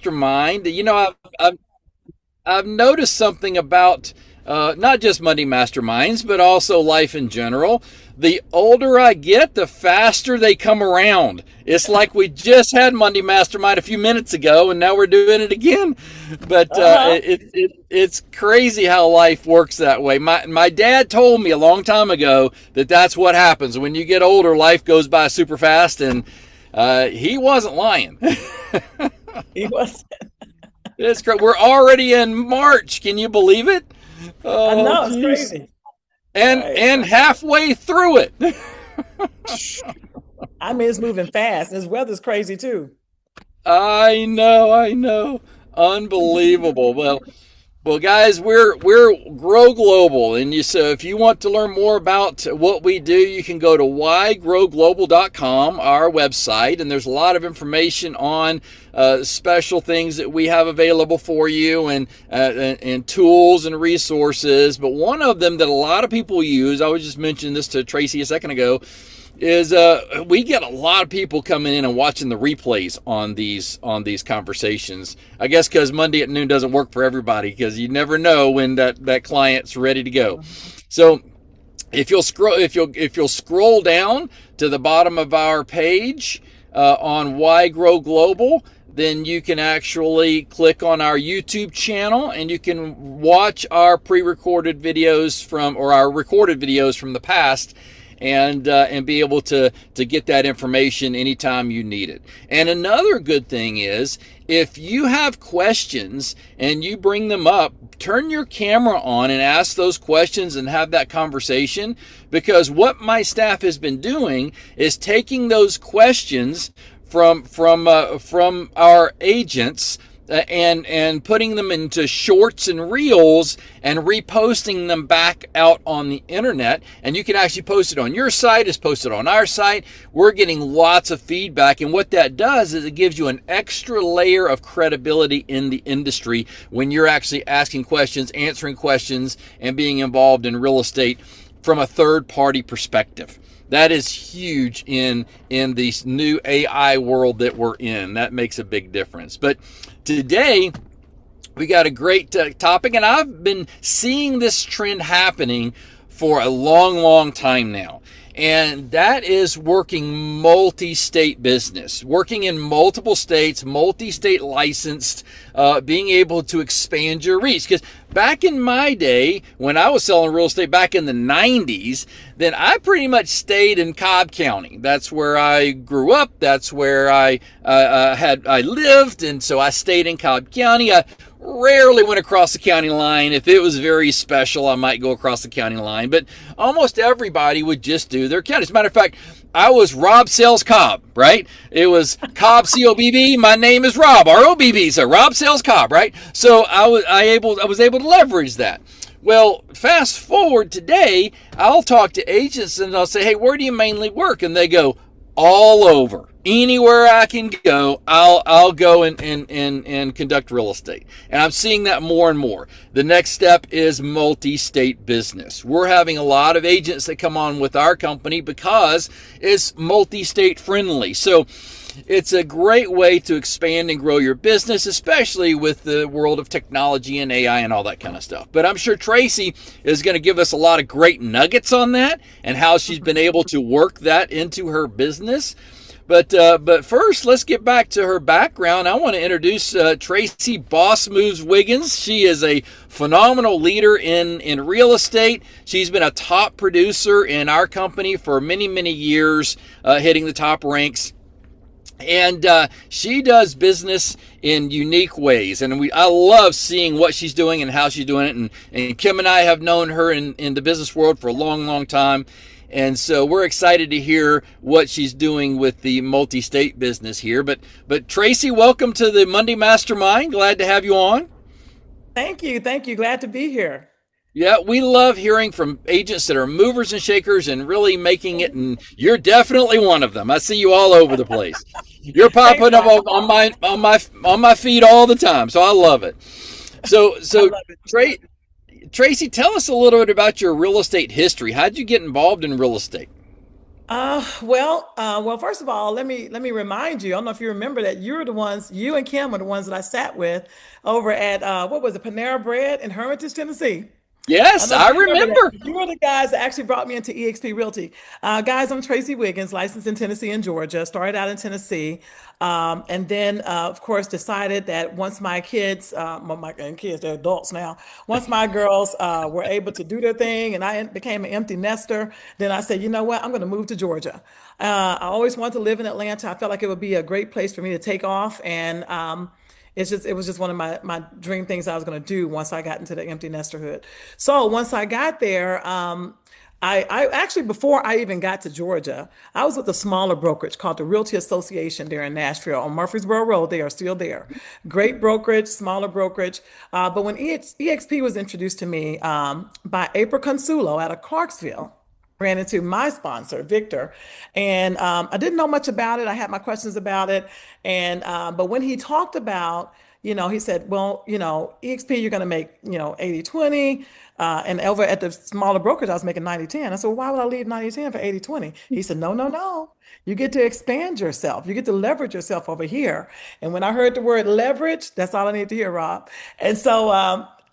Mastermind. I've noticed something about not just Monday Masterminds, but also life in general. The older I get, the faster they come around. It's like we just had Monday Mastermind a few minutes ago, and now we're doing it again. But Uh-huh. it's crazy how life works that way. My dad told me a long time ago that that's what happens when you get older. Life goes by super fast, and he wasn't lying. He was. It's great. We're already in March. Can you believe it? I Oh, know it's jeez. crazy. Right. And halfway through it. I mean, it's moving fast. This weather's crazy too. I know, I know. Unbelievable. Well, guys, we're Grow Global, and so if you want to learn more about what we do, you can go to whygrowglobal.com, our website, and there's a lot of information on special things that we have available for you, and tools and resources. But one of them that a lot of people use, I was just mentioning this to Tracy a second ago, is we get a lot of people coming in and watching the replays on these conversations. I guess because Monday at noon doesn't work for everybody, because you never know when that client's ready to go. So if you'll scroll down to the bottom of our page on Why Grow Global, then you can actually click on our YouTube channel, and you can watch our pre-recorded videos or our recorded videos from the past, and be able to get that information anytime you need it. And another good thing is, if you have questions and you bring them up, turn your camera on and ask those questions and have that conversation, because what my staff has been doing is taking those questions from our agents, and putting them into shorts and reels and reposting them back out on the internet. And you can actually post it on your site, it's posted on our site. We're getting lots of feedback, and what that does is it gives you an extra layer of credibility in the industry when you're actually asking questions, answering questions, and being involved in real estate from a third party perspective. That is huge in this new AI world that we're in. That makes a big difference. But today, we got a great topic, and I've been seeing this trend happening for a long, long time now. And that is working multi-state business, working in multiple states, multi-state licensed, being able to expand your reach. Because back in my day, when I was selling real estate back in the 90s, then I pretty much stayed in Cobb County. That's where I grew up. That's where I lived, and so I stayed in Cobb County. I rarely went across the county line. If it was very special, I might go across the county line, but almost everybody would just do their county. As a matter of fact, I was Rob Sells Cobb, right? It was Cobb, C-O-B-B. My name is Rob, R-O-B-B. So Rob Sells Cobb, right? So I was able to leverage that. Well, fast forward today, I'll talk to agents and I'll say, hey, where do you mainly work? And they go, all over. Anywhere I can go, I'll go and conduct real estate. And I'm seeing that more and more. The next step is multi-state business. We're having a lot of agents that come on with our company because it's multi-state friendly. So it's a great way to expand and grow your business, especially with the world of technology and AI and all that kind of stuff. But I'm sure Tracy is going to give us a lot of great nuggets on that and how she's been able to work that into her business. But first, let's get back to her background. I want to introduce Tracy Boss Moves Wiggins. She is a phenomenal leader in real estate. She's been a top producer in our company for many, many years, hitting the top ranks. And she does business in unique ways, and I love seeing what she's doing and how she's doing it. And Kim and I have known her in the business world for a long, long time, and so we're excited to hear what she's doing with the multi-state business here. But Tracy, welcome to the Monday Mastermind. Glad to have you on. Thank you. Thank you. Glad to be here. Yeah, we love hearing from agents that are movers and shakers and really making it, and you're definitely one of them. I see you all over the place. You're Thanks, popping up Rob. on my feed all the time, so I love it. So I so love it. Tra- Tracy, tell us a little bit about your real estate history. How'd you get involved in real estate? Well, first of all, let me remind you. I don't know if you remember that you and Kim are the ones that I sat with over at what was it, Panera Bread in Hermitage, Tennessee. I don't Yes, know if I you remember that. remember. You were the guys that actually brought me into EXP Realty. Guys, I'm Tracy Wiggins, licensed in Tennessee and Georgia. Started out in Tennessee, and then, of course, decided that once my kids, my and kids, they're adults now. Once my girls were able to do their thing, and I became an empty nester, then I said, you know what, I'm going to move to Georgia. I always wanted to live in Atlanta. I felt like it would be a great place for me to take off, and it was just one of my dream things I was going to do once I got into the empty nesterhood. So once I got there, I actually, before I even got to Georgia, I was with a smaller brokerage called the Realty Association there in Nashville on Murfreesboro Road. They are still there. Great brokerage, smaller brokerage. But when EXP was introduced to me by April Consulo out of Clarksville, ran into my sponsor, Victor, and I didn't know much about it. I had my questions about it, and but when he talked about, he said, well, EXP, you're going to make, 80/20, and over at the smaller brokerage, I was making 90/10. I said, well, why would I leave 90/10 for 80/20? He said, no, no, no. You get to expand yourself. You get to leverage yourself over here. And when I heard the word leverage, that's all I need to hear, Rob. And so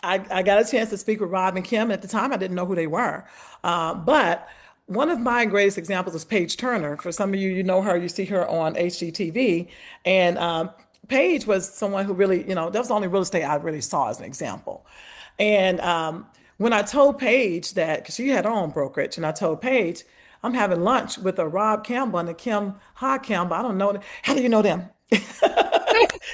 I got a chance to speak with Rob and Kim. At the time, I didn't know who they were. But one of my greatest examples is Paige Turner. For some of you, you know her, you see her on HGTV. And Paige was someone who really, that was the only real estate I really saw as an example. And when I told Paige that, because she had her own brokerage, and I told Paige, I'm having lunch with a Rob Campbell and a Kim Ha Campbell. I don't know. How do you know them?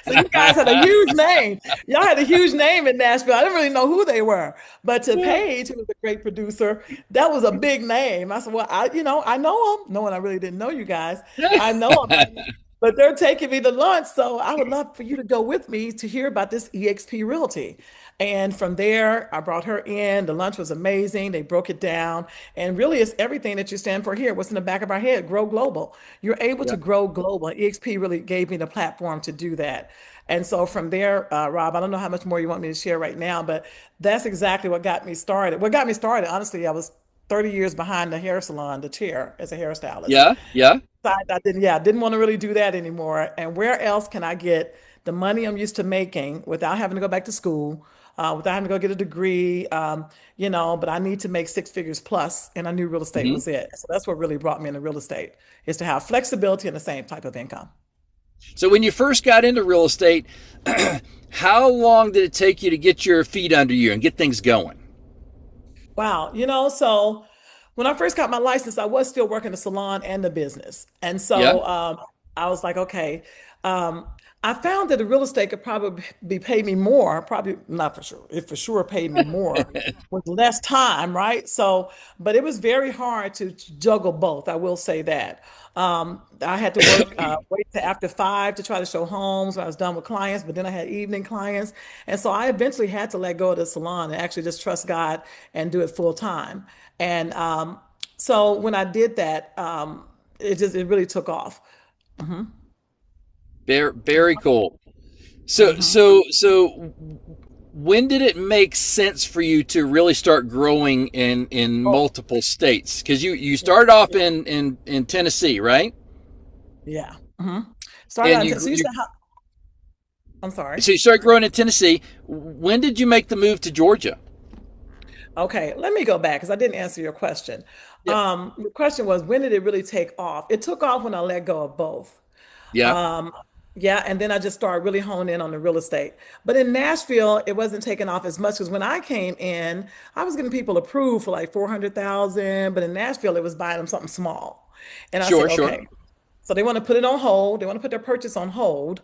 So you guys had a huge name. Y'all had a huge name in Nashville. I didn't really know who they were. But to Paige, who was a great producer, that was a big name. I said, well, I know them. Knowing I really didn't know you guys. I know them. But they're taking me to lunch, so I would love for you to go with me to hear about this EXP Realty. And from there, I brought her in. The lunch was amazing. They broke it down. And really, it's everything that you stand for here. What's in the back of our head? Grow global. You're able Yeah. to grow global. EXP really gave me the platform to do that. And so from there, Rob, I don't know how much more you want me to share right now, but that's exactly what got me started. What got me started, honestly, I was 30 years behind the hair salon, the chair as a hairstylist. Yeah, yeah. I didn't want to really do that anymore. And where else can I get the money I'm used to making without having to go back to school, without having to go get a degree, but I need to make six figures plus, and I knew real estate Mhm. was it. So that's what really brought me into real estate, is to have flexibility and the same type of income. So when you first got into real estate, how long did it take you to get your feet under you and get things going? Wow. So when I first got my license, I was still working the salon and the business. And Yeah. so I was like, okay, um, I found that the real estate could probably be paid me more, probably not for sure, it for sure paid me more with less time, right? So, but it was very hard to juggle both. I will say that. I had to work, wait to after 5 to try to show homes when I was done with clients, but then I had evening clients. And so I eventually had to let go of the salon and actually just trust God and do it full time. And so when I did that, it really took off. Hmm. Very, very cool. So, Hmm. so, so, when did it make sense for you to really start growing in Oh, multiple states? Because you yeah, started off yeah, in Tennessee, right? yeah. Hmm. Started And on, you so you you said how, I'm sorry. so you started growing in Tennessee. When did you make the move to Georgia? Okay, let me go back because I didn't answer your question. Yeah. The question was, when did it really take off? It took off when I let go of both. Yeah. Um, yeah, and then I just started really honing in on the real estate. But in Nashville, it wasn't taking off as much because when I came in, I was getting people approved for like 400,000, but in Nashville, it was buying them something small. And I said, Sure. Sure. okay, so they want to put it on hold. They want to put their purchase on hold.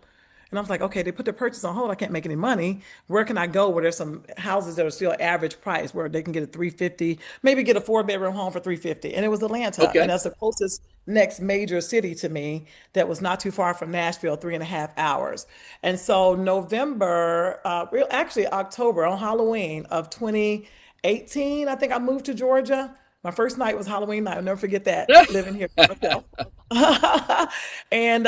And I was like, okay, they put their purchase on hold. I can't make any money. Where can I go where there's some houses that are still average price where they can get a 350, maybe get a four-bedroom home for 350. And it was Atlanta. And Okay. that's the closest next major city to me that was not too far from Nashville, 3.5 hours. And so actually October on Halloween of 2018, I think I moved to Georgia. My first night was Halloween night. I'll never forget that, living here by myself. And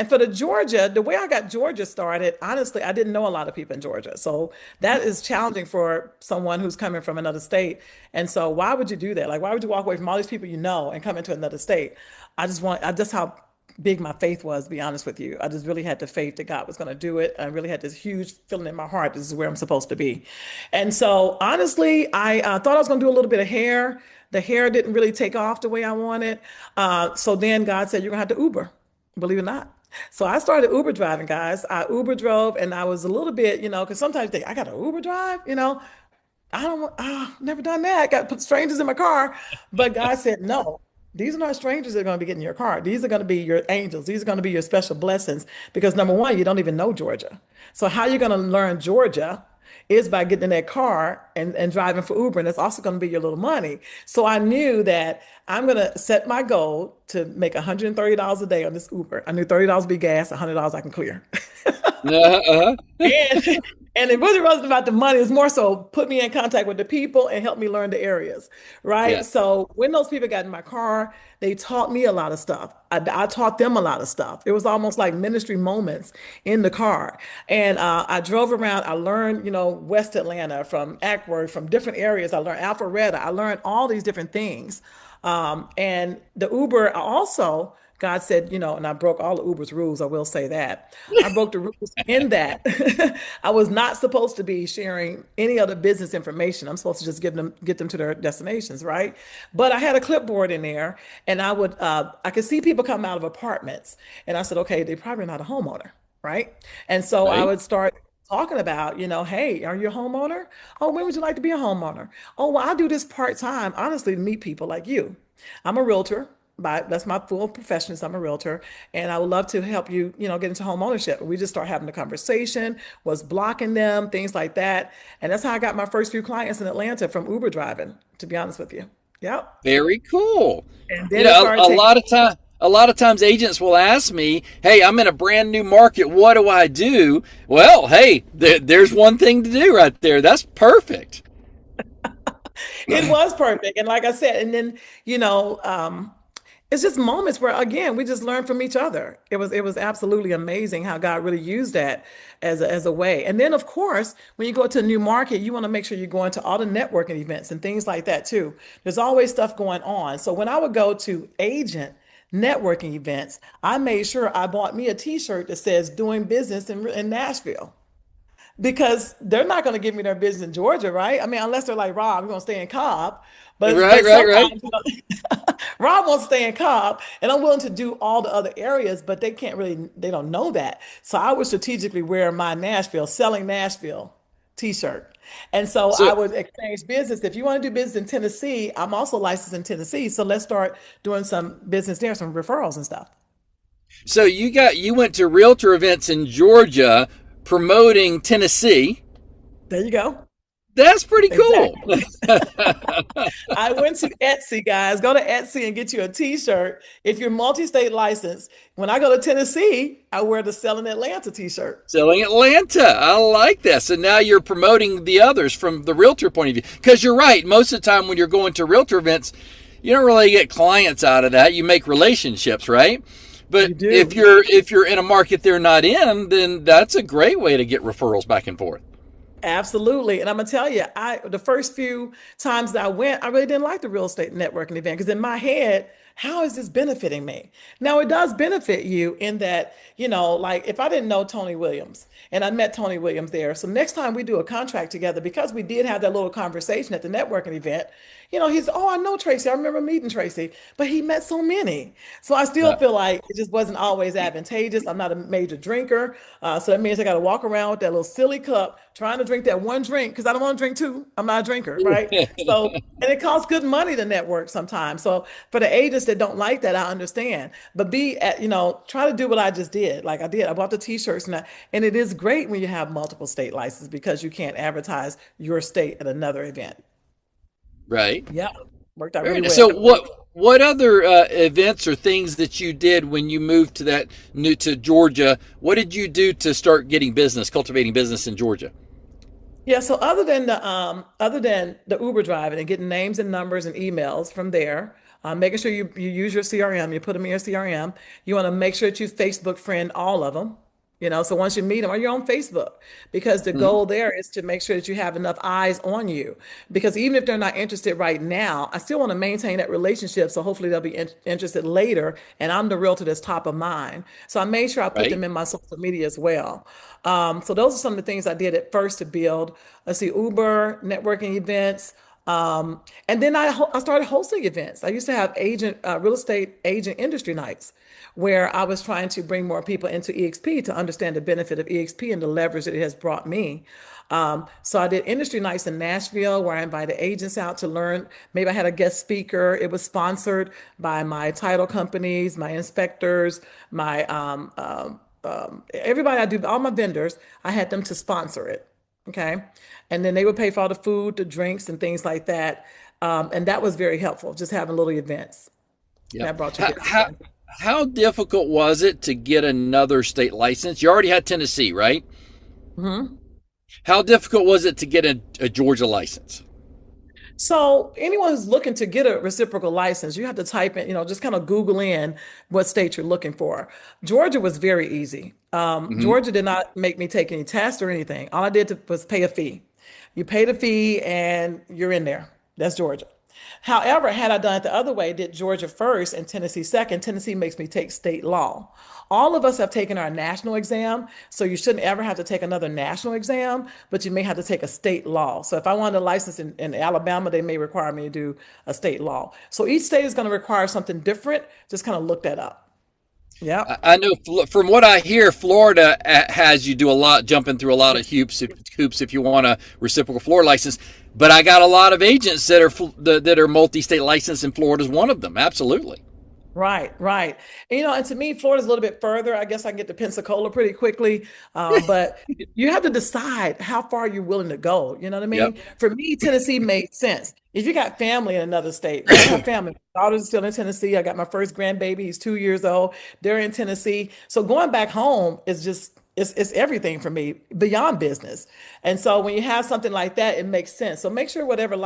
for the Georgia, the way I got Georgia started, honestly, I didn't know a lot of people in Georgia. So that is challenging for someone who's coming from another state. And so why would you do that? Like, why would you walk away from all these people you know and come into another state? I just how big my faith was, to be honest with you. I just really had the faith that God was going to do it. I really had this huge feeling in my heart, this is where I'm supposed to be. And so, honestly, I thought I was going to do a little bit of hair. The hair didn't really take off the way I wanted. So then God said, you're going to have to Uber, believe it or not. So I started Uber driving, guys. I Uber drove and I was a little bit, because sometimes you think, I got to Uber drive. I don't want, never done that. Got to put strangers in my car. But God said, no, these are not strangers that are going to be getting in your car. These are going to be your angels. These are going to be your special blessings. Because number one, you don't even know Georgia. So how you're going to learn Georgia is by getting in that car and driving for Uber. And it's also going to be your little money. So I knew that I'm going to set my goal to make $130 a day on this Uber. I knew $30 would be gas, $100 I can clear. Uh-huh. And, and it really wasn't about the money. It's more so put me in contact with the people and help me learn the areas, right? Yeah. So when those people got in my car, they taught me a lot of stuff. I taught them a lot of stuff. It was almost like ministry moments in the car. And I drove around. I learned, West Atlanta, from Ackworth, from different areas. I learned Alpharetta. I learned all these different things. And the Uber also, God said, and I broke all the Uber's rules. I will say that. I broke the rules in that I was not supposed to be sharing any other business information. I'm supposed to just get them to their destinations, right? But I had a clipboard in there, and I could see people come out of apartments, and I said, okay, they're probably not a homeowner, right? And so I Right. would start talking about, hey, are you a homeowner? Oh, when would you like to be a homeowner? Oh, well, I do this part time, honestly, to meet people like you. I'm a realtor. That's my full profession is I'm a realtor, and I would love to help you, get into home ownership. We just start having a conversation, what's blocking them, things like that. And that's how I got my first few clients in Atlanta from Uber driving, to be honest with you. Yep. Very cool. And You then it know, started taking. a lot of times agents will ask me, "Hey, I'm in a brand new market. What do I do?" Well, hey, there's one thing to do right there. That's perfect. It was perfect. And like I said, and then, it's just moments where again we just learn from each other. It was absolutely amazing how God really used that as a way. And then of course, when you go to a new market, you want to make sure you're going to all the networking events and things like that too. There's always stuff going on. So when I would go to agent networking events, I made sure I bought me a t-shirt that says doing business in Nashville, because they're not going to give me their business in Georgia, right? I mean, unless they're like, Rob, we're going to stay in Cobb. But Right, but right, right. sometimes, Rob wants to stay in Cobb, and I'm willing to do all the other areas, but they don't know that. So I would strategically wear my selling Nashville t-shirt. And so I So, would exchange business. If you want to do business in Tennessee, I'm also licensed in Tennessee. So let's start doing some business there, some referrals and stuff. so you went to realtor events in Georgia promoting Tennessee. There you go. That's pretty cool. Exactly. I went to Etsy, guys. Go to Etsy and get you a t-shirt. If you're multi-state licensed, when I go to Tennessee, I wear the Selling Atlanta t-shirt. Selling Atlanta. I like that. So now you're promoting the others from the realtor point of view. Because you're right. Most of the time when you're going to realtor events, you don't really get clients out of that. You make relationships, right? But You do. if you're in a market they're not in, then that's a great way to get referrals back and forth. Absolutely. And I'm gonna tell you, the first few times that I went, I really didn't like the real estate networking event because in my head, how is this benefiting me? Now it does benefit you in that, like if I didn't know Tony Williams and I met Tony Williams there. So next time we do a contract together, because we did have that little conversation at the networking event, oh, I know Tracy. I remember meeting Tracy, but he met so many. So I still Yeah. feel like it just wasn't always advantageous. I'm not a major drinker. So that means I got to walk around with that little silly cup trying to drink that one drink because I don't want to drink two. I'm not a drinker, right? So, and it costs good money to network sometimes. So for the agents that don't like that, I understand. But try to do what I just did. Like I did. I bought the t-shirts and it is great when you have multiple state licenses because you can't advertise your state at another event. Right. Yeah, worked out Very really nice. So well. what other events or things that you did when you moved to that new to Georgia? What did you do to start getting business, cultivating business in Georgia? Yeah, so other than the Uber driving and getting names and numbers and emails from there, making sure you use your CRM, you put them in your CRM. You want to make sure that you Facebook friend all of them. So once you meet them, or you're on Facebook, because the Mhm. goal there is to make sure that you have enough eyes on you. Because even if they're not interested right now, I still want to maintain that relationship. So hopefully they'll be interested later, and I'm the realtor that's top of mind. So I made sure I put Right? them in my social media as well. So those are some of the things I did at first to build. Let's see, Uber, networking events. And then I started hosting events. I used to have real estate agent industry nights where I was trying to bring more people into EXP to understand the benefit of EXP and the leverage that it has brought me. So I did industry nights in Nashville where I invited agents out to learn. Maybe I had a guest speaker. It was sponsored by my title companies, my inspectors, my everybody I do, all my vendors, I had them to sponsor it. Okay. And then they would pay for all the food, the drinks, and things like that. And that was very helpful, just having little events Yep. that brought you How, business how in. how difficult was it to get another state license? You already had Tennessee, right? Mhm. How difficult was it to get a Georgia license? So anyone who's looking to get a reciprocal license, you have to type in, just kind of Google in what state you're looking for. Georgia was very easy. Hmm. Georgia did not make me take any tests or anything. All I did was pay a fee. You pay the fee and you're in there. That's Georgia. However, had I done it the other way, did Georgia first and Tennessee second, Tennessee makes me take state law. All of us have taken our national exam, so you shouldn't ever have to take another national exam, but you may have to take a state law. So if I wanted a license in Alabama, they may require me to do a state law. So each state is going to require something different. Just kind of look that up. I Yep. I know from what I hear, Florida has you do a lot, jumping through a lot of hoops if you want a reciprocal Florida license. But I got a lot of agents that are multi-state licensed, and Florida's one of them. Absolutely. Right, right. And to me, Florida's a little bit further. I guess I can get to Pensacola pretty quickly. But you have to decide how far you're willing to go. You know what I Yep. mean? For me, Tennessee made sense. If you got family in another state, like I have family, my daughter's still in Tennessee. I got my first grandbaby, he's 2 years old. They're in Tennessee. So going back home is just it's everything for me beyond business. And so when you have something like that, it makes sense. So make sure whatever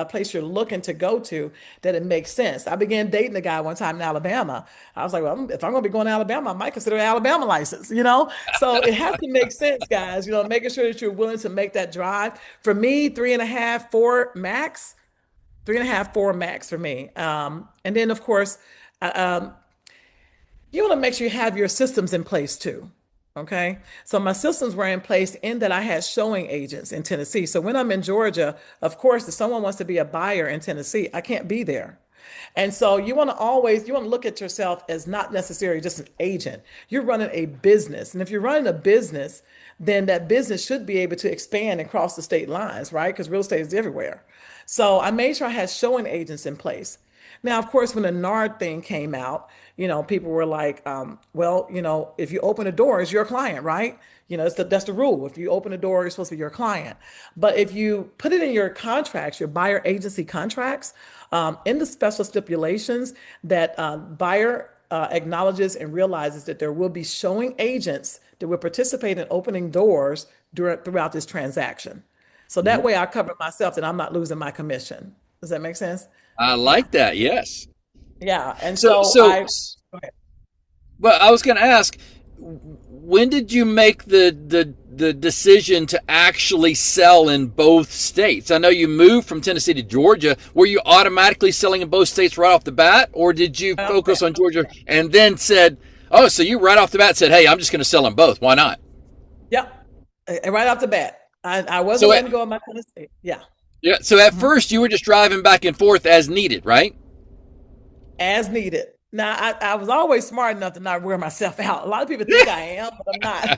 place you're looking to go to, that it makes sense. I began dating a guy one time in Alabama. I was like, well, if I'm going to be going to Alabama, I might consider an Alabama license. So it has to make sense, guys, making sure that you're willing to make that drive. For me, 3.5, 4 max, 3.5, 4 max for me. And then, of course, uh, um, you want to make sure you have your systems in place too. Okay. So my systems were in place in that I had showing agents in Tennessee. So when I'm in Georgia, of course, if someone wants to be a buyer in Tennessee, I can't be there. And so you want to look at yourself as not necessarily just an agent. You're running a business. And if you're running a business, then that business should be able to expand and cross the state lines, right? Because real estate is everywhere. So I made sure I had showing agents in place. Now, of course, when the NARD thing came out, people were like, well, if you open a door, it's your client, right? That's the rule. If you open a door, it's supposed to be your client. But if you put it in your contracts, your buyer agency contracts, in the special stipulations that buyer acknowledges and realizes that there will be showing agents that will participate in opening doors throughout this transaction. So that Hmm. way I cover myself that I'm not losing my commission. Does that make sense? I Yeah. like that. Yes. Yeah. And So so so I, go ahead. Well, I was going to ask, when did you make the decision to actually sell in both states? I know you moved from Tennessee to Georgia. Were you automatically selling in both states right off the bat, or did you Right off the focus bat. on Georgia and then said, "Oh, so you right off the bat said, hey, I'm just going to sell in both. Why not?" Yep. Right off the bat. I wasn't So at, letting go of my Tennessee. Yeah. yeah, so at Mhm. first you were just driving back and forth as needed, right? As needed. Now, I was always smart enough to not wear myself out. A lot of people think I am, but I'm not.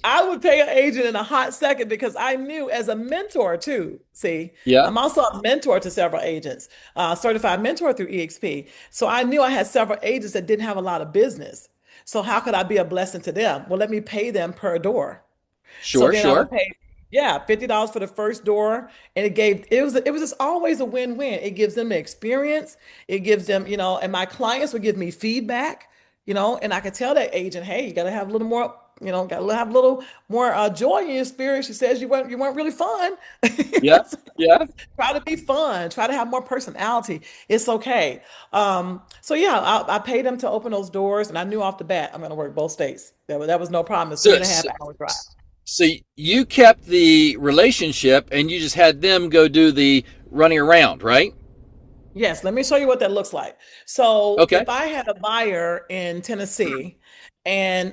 I would pay an agent in a hot second because I knew as a mentor too. See, Yeah, I'm also a mentor to several agents, certified mentor through EXP. So I knew I had several agents that didn't have a lot of business. So how could I be a blessing to them? Well, let me pay them per door. So sure, then I would sure. pay, yeah, $50 for the first door, and it was just always a win-win. It gives them the experience, it gives them, and my clients would give me feedback, and I could tell that agent, hey, you got to have a little more. got to have a little more joy in your spirit. She says you weren't really fun. Yeah. Yeah. Try to be fun. Try to have more personality. It's okay. So yeah, I paid them to open those doors, and I knew off the bat I'm going to work both states. That was no problem. A three So, and a half so, hour drive. so you kept the relationship and you just had them go do the running around, right? Yes, let me show you what that looks like. So Okay. if I had a buyer in Tennessee and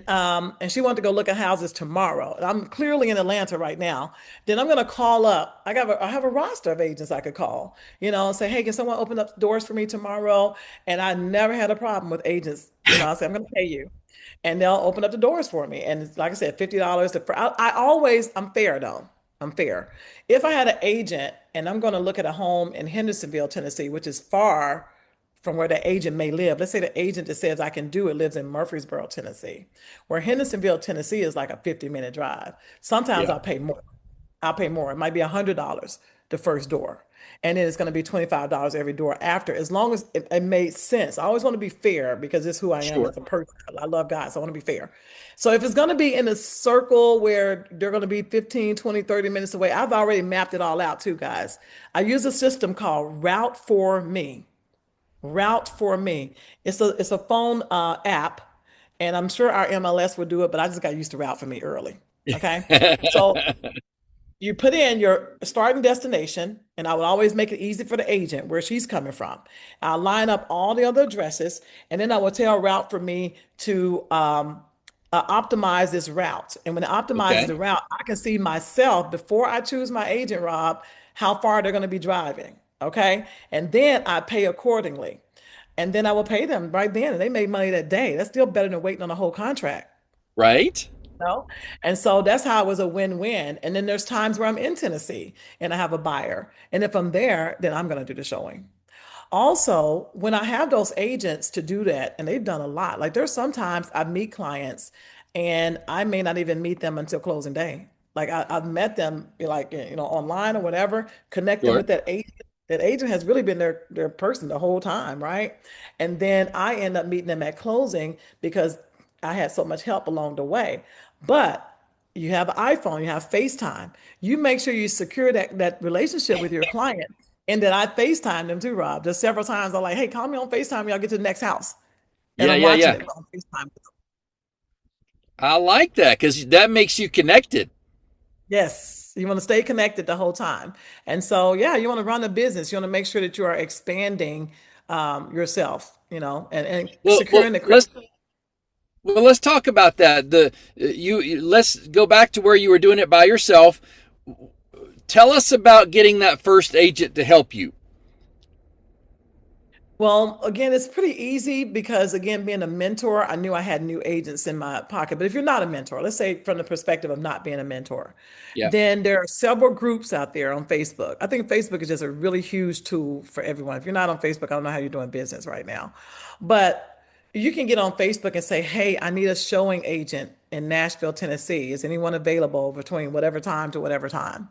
she wanted to go look at houses tomorrow, and I'm clearly in Atlanta right now, then I'm gonna call up. I have a roster of agents I could call, and say, hey, can someone open up doors for me tomorrow? And I never had a problem with agents. I say, I'm gonna pay you and they'll open up the doors for me. And it's, like I said, $50 to, I'm fair though. I'm fair. If I had an agent and I'm going to look at a home in Hendersonville, Tennessee, which is far from where the agent may live. Let's say the agent that says I can do it lives in Murfreesboro, Tennessee, where Hendersonville, Tennessee is like a 50-minute drive. Sometimes Yeah. I'll pay more. I'll pay more. It might be $100 the first door. And then it's going to be $25 every door after, as long as it made sense. I always want to be fair because it's who I am Sure. as a person. I love guys. So I want to be fair. So if it's going to be in a circle where they're going to be 15, 20, 30 minutes away, I've already mapped it all out too, guys. I use a system called Route for Me. Route for Me. It's a phone app, and I'm sure our MLS would do it, but I just got used to Route for Me early. Okay. So you put in your starting destination, and I would always make it easy for the agent where she's coming from. I'll line up all the other addresses, and then I will tell Route for Me to optimize this route. And when it optimizes Okay. the route, I can see myself before I choose my agent, Rob, how far they're going to be driving. Okay. And then I pay accordingly. And then I will pay them right then. And they make money that day. That's still better than waiting on a whole contract. Right. No. And so that's how it was a win-win. And then there's times where I'm in Tennessee and I have a buyer. And if I'm there, then I'm going to do the showing. Also, when I have those agents to do that, and they've done a lot, like there's sometimes I meet clients and I may not even meet them until closing day. Like I've met them like, online or whatever, connect them Sure. with that agent. That agent has really been their person the whole time, right? And then I end up meeting them at closing because I had so much help along the way. But you have an iPhone, you have FaceTime. You make sure you secure that relationship with your client. And then I FaceTime them too, Rob. Just several times I'm like, hey, call me on FaceTime, y'all get to the next house. And Yeah. I'm Yeah. watching Yeah. it on FaceTime. I like that because that makes you connected. Yes, you want to stay connected the whole time. And so, yeah, you want to run a business. You want to make sure that you are expanding yourself, and Well, securing the credit. let's talk about that. Let's go back to where you were doing it by yourself. Tell us about getting that first agent to help you. Well, again, it's pretty easy because, again, being a mentor, I knew I had new agents in my pocket. But if you're not a mentor, let's say from the perspective of not being a mentor, Yeah. then there are several groups out there on Facebook. I think Facebook is just a really huge tool for everyone. If you're not on Facebook, I don't know how you're doing business right now. But you can get on Facebook and say, hey, I need a showing agent in Nashville, Tennessee. Is anyone available between whatever time to whatever time?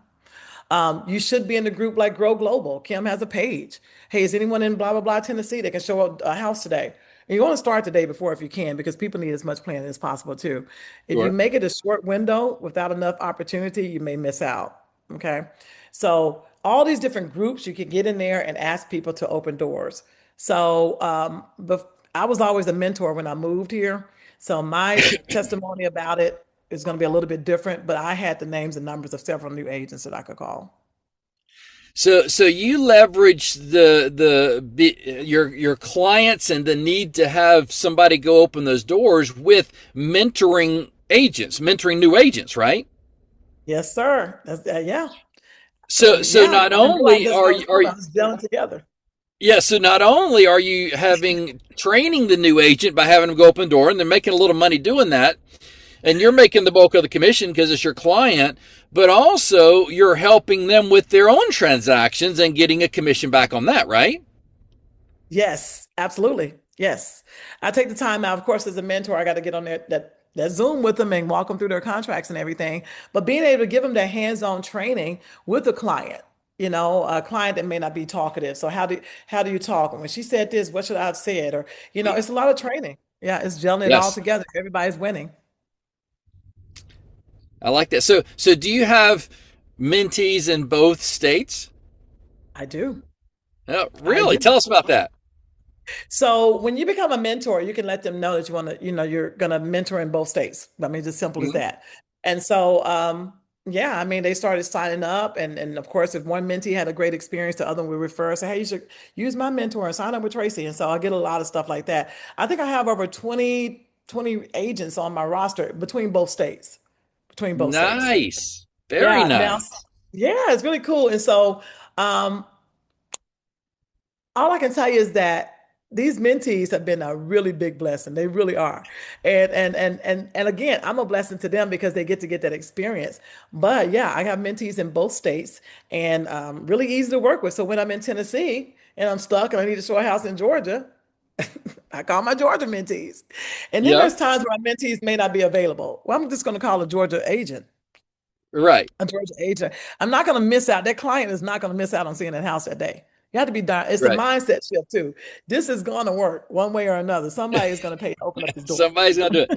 You should be in the group like Grow Global. Kim has a page. Hey, is anyone in blah, blah, blah, Tennessee that can show a house today? And you want to start the day before if you can, because people need as much planning as possible too. If you Sure. make it a short window without enough opportunity, you may miss out. Okay. So all these different groups, you can get in there and ask people to open doors. So, but I was always a mentor when I moved here. So my testimony about it is going to be a little bit different, but I had the names and numbers of several new agents that I could call. So you leverage your clients and the need to have somebody go open those doors with mentoring new agents, right? Yes, sir. Yeah. So Yeah. not I knew I only just are don't you know. are I was gelling together. yeah, so not only are you having training the new agent by having them go open the door and they're making a little money doing that, and you're making the bulk of the commission because it's your client, but also you're helping them with their own transactions and getting a commission back on that, right? Yes, absolutely. Yes. I take the time out. Of course, as a mentor, I got to get on that Zoom with them and walk them through their contracts and everything. But being able to give them that hands-on training with a client, a client that may not be talkative. So how do you talk? And when she said this, what should I have said? Or, it's a lot of training. Yeah, it's gelling it all Yes. together. Everybody's winning. I like that. So do you have mentees in both states? I do. Oh, I really? do. Tell us about that. So when you become a mentor, you can let them know that you want to, you're going to mentor in both states. I mean, it's as simple as Mhm. that. And so, yeah, I mean, they started signing up, and of course, if one mentee had a great experience, the other one would refer, say, hey, you should use my mentor and sign up with Tracy. And so I get a lot of stuff like that. I think I have over 20 agents on my roster between both states. Between both states. Nice. Very Yeah. Now, nice. yeah, it's really cool. And so, um, all I can tell you is that these mentees have been a really big blessing. They really are. And again, I'm a blessing to them because they get that experience. But yeah, I have mentees in both states and really easy to work with. So when I'm in Tennessee and I'm stuck and I need to show a house in Georgia, I call my Georgia mentees. And then there's Yep. times where my mentees may not be available. Well, I'm just going to call a Georgia agent. Right. A Georgia agent. I'm not going to miss out. That client is not going to miss out on seeing that house that day. You have to be done. It's a Right. mindset shift too. This is going to work one way or another. Somebody is going to pay to open up this door. Somebody's gonna do it.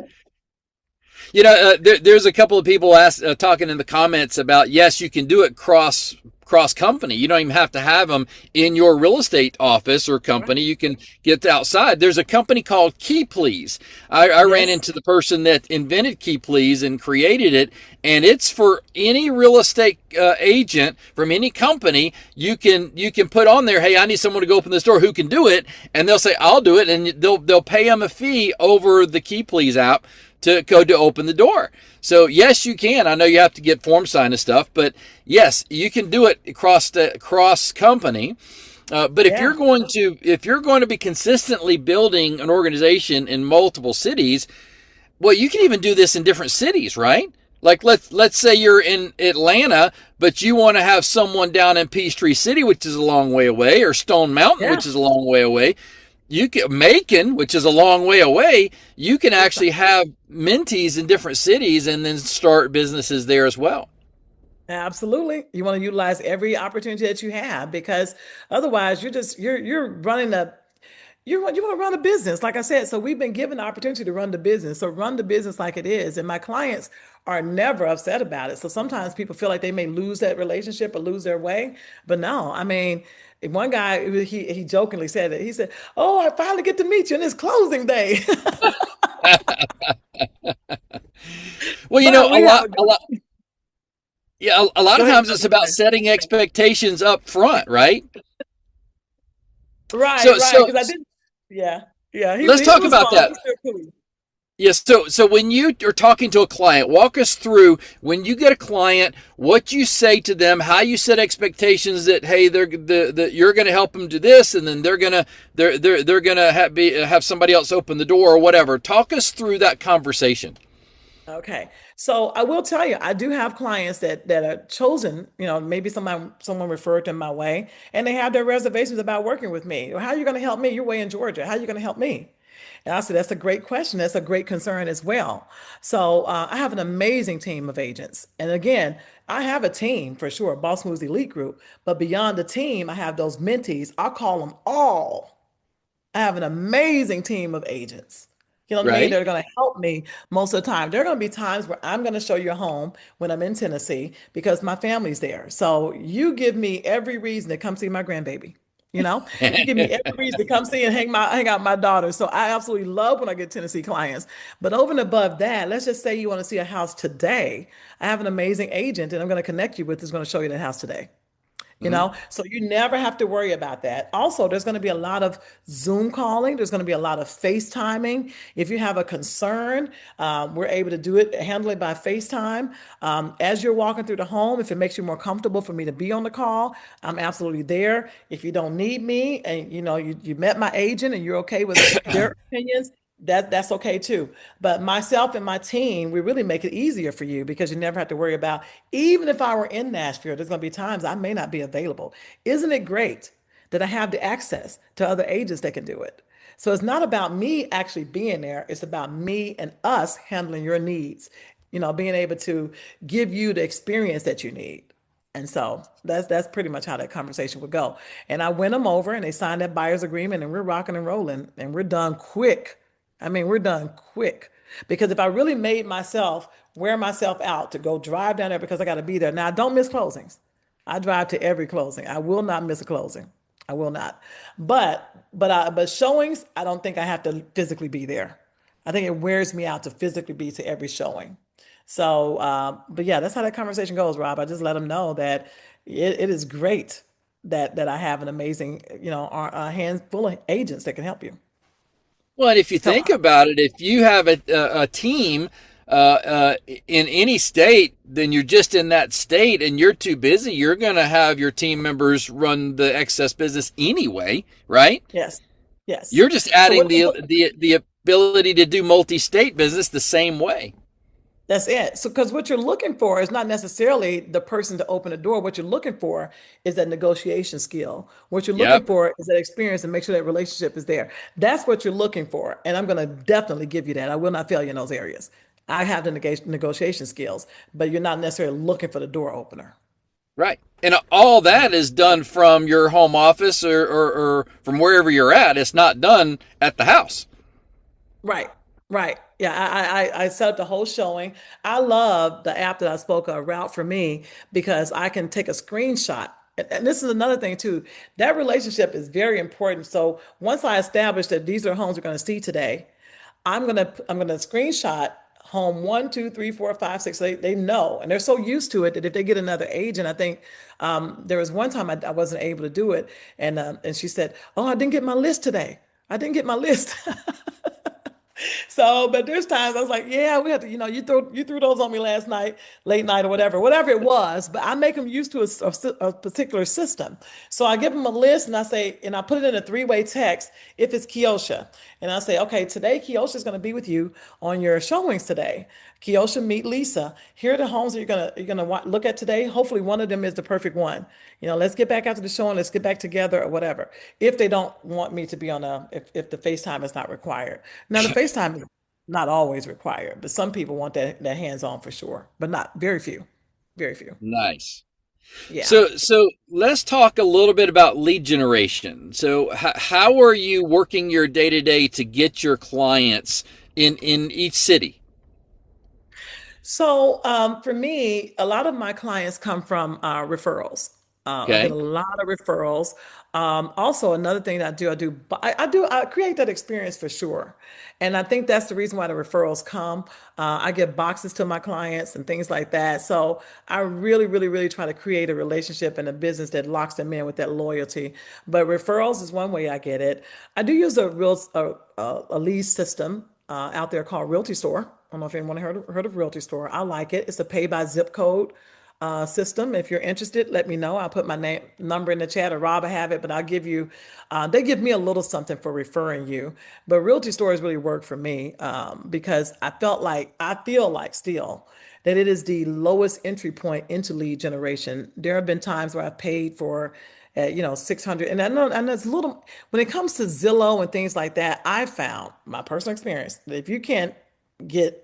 There's a couple of people talking in the comments about yes, you can do it cross company. You don't even have to have them in your real estate office or Right. company. You can get outside. There's a company called Key Please. I ran Yes. into the person that invented Key Please and created it, and it's for any real estate agent from any company. You can put on there, hey, I need someone to go open this door. Who can do it? And they'll say, I'll do it, and they'll pay them a fee over the Key Please app to go to open the door. So yes, you can. I know you have to get form signed and stuff, but yes, you can do it cross company. But if Yeah. you're going to be consistently building an organization in multiple cities, well, you can even do this in different cities, right? Like let's say you're in Atlanta, but you want to have someone down in Peachtree City, which is a long way away, or Stone Mountain, Yeah. which is a long way away. You can Macon, which is a long way away. You can actually have mentees in different cities and then start businesses there as well. Absolutely. You want to utilize every opportunity that you have because otherwise you're running a you want to run a business, like I said. So we've been given the opportunity to run the business. So run the business like it is. And my clients are never upset about it. So sometimes people feel like they may lose that relationship or lose their way. But no, I mean, one guy he jokingly said it. He said, "Oh, I finally get to meet you, and it's closing day." Well, But a we have lot, a a lot, yeah, a lot go of ahead, times it's brother. Go about ahead. setting expectations up front, right? Right, So, right. so Because I didn't. Yeah, yeah. let's He talk was about fun. that. He's still cool. Yes. So when you are talking to a client, walk us through when you get a client, what you say to them, how you set expectations that hey, you're going to help them do this, and then they're going to have somebody else open the door or whatever. Talk us through that conversation. Okay. So I will tell you, I do have clients that are chosen, maybe someone referred them my way, and they have their reservations about working with me. Well, how are you going to help me? You're way in Georgia. How are you going to help me? And I said, that's a great question. That's a great concern as well. So I have an amazing team of agents. And again, I have a team for sure, Boss Moves Elite Group. But beyond the team, I have those mentees. I call them all. I have an amazing team of agents. You know what I mean? Right. They're going to help me most of the time. There are going to be times where I'm going to show you a home when I'm in Tennessee because my family's there. So you give me every reason to come see my grandbaby. You give me every reason to come see and hang out my daughter. So I absolutely love when I get Tennessee clients. But over and above that, let's just say you want to see a house today. I have an amazing agent and I'm going to connect you with who's going to show you the house today. Mhm. So you never have to worry about that. Also, there's going to be a lot of Zoom calling. There's going to be a lot of FaceTiming. If you have a concern, we're able to handle it by FaceTime. As you're walking through the home, if it makes you more comfortable for me to be on the call, I'm absolutely there. If you don't need me and you met my agent and you're okay with their opinions, that's okay too. But myself and my team, we really make it easier for you because you never have to worry about, even if I were in Nashville, there's going to be times I may not be available. Isn't it great that I have the access to other agents that can do it? So it's not about me actually being there. It's about me and us handling your needs, being able to give you the experience that you need. And so that's pretty much how that conversation would go. And I win them over and they signed that buyer's agreement and we're rocking and rolling and we're done quick. I mean, we're done quick. Because if I really made myself wear myself out to go drive down there because I got to be there. Now, I don't miss closings. I drive to every closing. I will not miss a closing. I will not. But showings, I don't think I have to physically be there. I think it wears me out to physically be to every showing. So, but yeah, that's how that conversation goes, Rob. I just let them know that it is great that I have an amazing, a handful of agents that can help you. Well, and if you Help. think about it, if you have a team in any state, then you're just in that state and you're too busy. You're going to have your team members run the excess business anyway, right? Yes. Yes. You're just So adding the ability to do multi-state business the same way. that's it. So, because what you're looking for is not necessarily the person to open the door. What you're looking for is that negotiation skill. What you're looking Yep. for is that experience and make sure that relationship is there. That's what you're looking for. And I'm going to definitely give you that. I will not fail you in those areas. I have the negotiation skills, but you're not necessarily looking for the door opener. Right. And all that is done from your home office or from wherever you're at. It's not done at the house. Right, right. Yeah, I set up the whole showing. I love the app that I spoke of, Route for Me, because I can take a screenshot. And this is another thing too. That relationship is very important. So once I establish that these are homes we're going to see today, I'm gonna screenshot home one, two, three, four, five, six. They know, and they're so used to it that if they get another agent, I think there was one time I wasn't able to do it, and she said, "Oh, I didn't get my list today. I didn't get my list." So, but there's times I was like, yeah, we have to, you threw those on me last night, late night or whatever it was. But I make them used to a particular system. So I give them a list and I say, and I put it in a three-way text if it's Kiosha. And I say, okay, today Kiosha is going to be with you on your showings today. Kiosha, meet Lisa. Here are the homes that you're gonna look at today. Hopefully, one of them is the perfect one. Let's get back after the show and let's get back together or whatever. If they don't want me to be on if the FaceTime is not required. Now, the FaceTime is not always required, but some people want that hands-on for sure, but not very few, very few. Nice. Yeah. So let's talk a little bit about lead generation. So how are you working your day to day to get your clients in each city? So for me, a lot of my clients come from referrals. I get a Okay. lot of referrals. Also, another thing that I create that experience for sure, and I think that's the reason why the referrals come. I give boxes to my clients and things like that. So I really, really, really try to create a relationship and a business that locks them in with that loyalty. But referrals is one way I get it. I do use a lead system out there called Realty Store. I don't know if anyone heard of Realty Store. I like it. It's a pay by zip code system. If you're interested, let me know. I'll put my name number in the chat, or Rob will have it, but I'll give you, they give me a little something for referring you. But Realty Store has really worked for me because I feel like still that it is the lowest entry point into lead generation. There have been times where I've paid for 600. And I know, and it's a little, when it comes to Zillow and things like that, I found my personal experience that if you can't get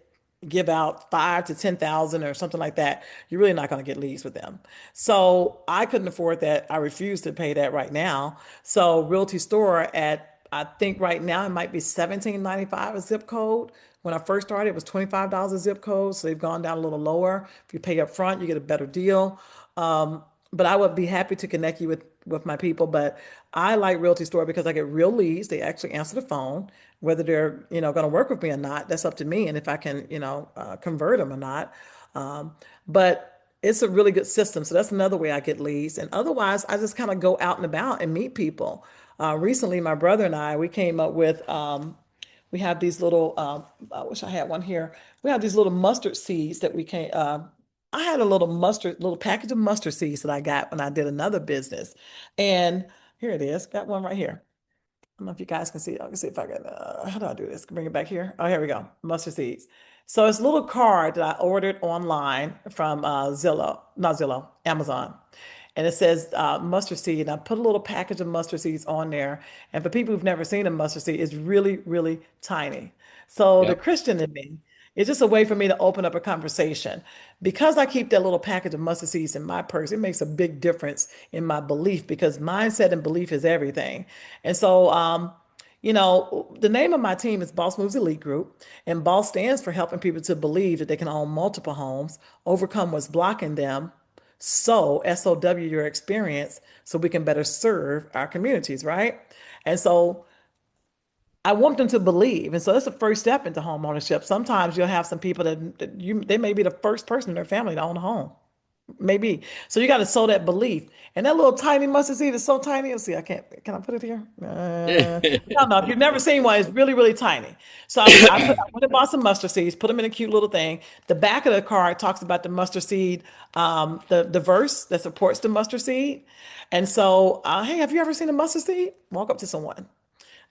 give out 5 to 10,000 or something like that, you're really not going to get leads with them. So I couldn't afford that. I refuse to pay that right now. So Realty Store I think right now it might be 17.95 a zip code. When I first started, it was $25 a zip code. So they've gone down a little lower. If you pay up front, you get a better deal. But I would be happy to connect you with my people. But I like Realty Store because I get real leads. They actually answer the phone, whether they're going to work with me or not. That's up to me, and if I can convert them or not. But it's a really good system. So that's another way I get leads. And otherwise, I just kind of go out and about and meet people. Recently, my brother and I we came up with we have these little, I wish I had one here. We have these little mustard seeds that we can, I had a little package of mustard seeds that I got when I did another business. And here it is, got one right here. I don't know if you guys can see it. I can see if I can, how do I do this? Bring it back here. Oh, here we go. Mustard seeds. So it's a little card that I ordered online from not Zillow, Amazon. And it says mustard seed. And I put a little package of mustard seeds on there. And for people who've never seen a mustard seed, it's really, really tiny. So the Yep. Christian in me, it's just a way for me to open up a conversation. Because I keep that little package of mustard seeds in my purse, it makes a big difference in my belief because mindset and belief is everything. And so, The name of my team is Boss Moves Elite Group, and BOSS stands for helping people to believe that they can own multiple homes, overcome what's blocking them, SOW your experience, so we can better serve our communities, right? And so I want them to believe. And so that's the first step into home ownership. Sometimes you'll have some people that they may be the first person in their family to own a home. Maybe. So you got to sow that belief. And that little tiny mustard seed is so tiny. Let's see, can I put it here? I don't know. If you've never seen one, it's really, really tiny. So I went and bought some mustard seeds, put them in a cute little thing. The back of the card talks about the mustard seed, the verse that supports the mustard seed. And so, hey, have you ever seen a mustard seed? Walk up to someone.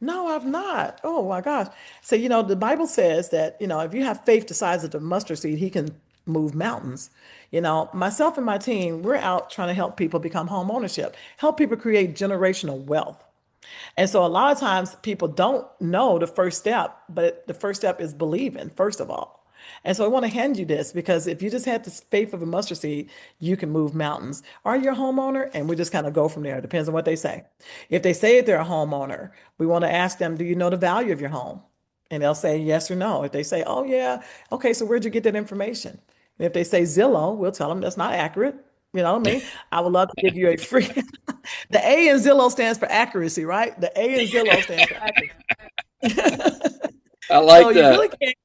No, I've not. Oh my gosh. So, the Bible says that, if you have faith the size of the mustard seed, he can move mountains. Myself and my team, we're out trying to help people become home ownership, help people create generational wealth. And so a lot of times people don't know the first step, but the first step is believing, first of all. And so I want to hand you this because if you just had the faith of a mustard seed, you can move mountains. Are you a homeowner? And we just kind of go from there. It depends on what they say. If they say they're a homeowner, we want to ask them, do you know the value of your home? And they'll say yes or no. If they say, oh, yeah, okay, so where'd you get that information? And if they say Zillow, we'll tell them that's not accurate. You know what I mean? I would love to give you a free. The A in Zillow stands for accuracy, right? The A in Zillow stands for accuracy. I So like you that. really can't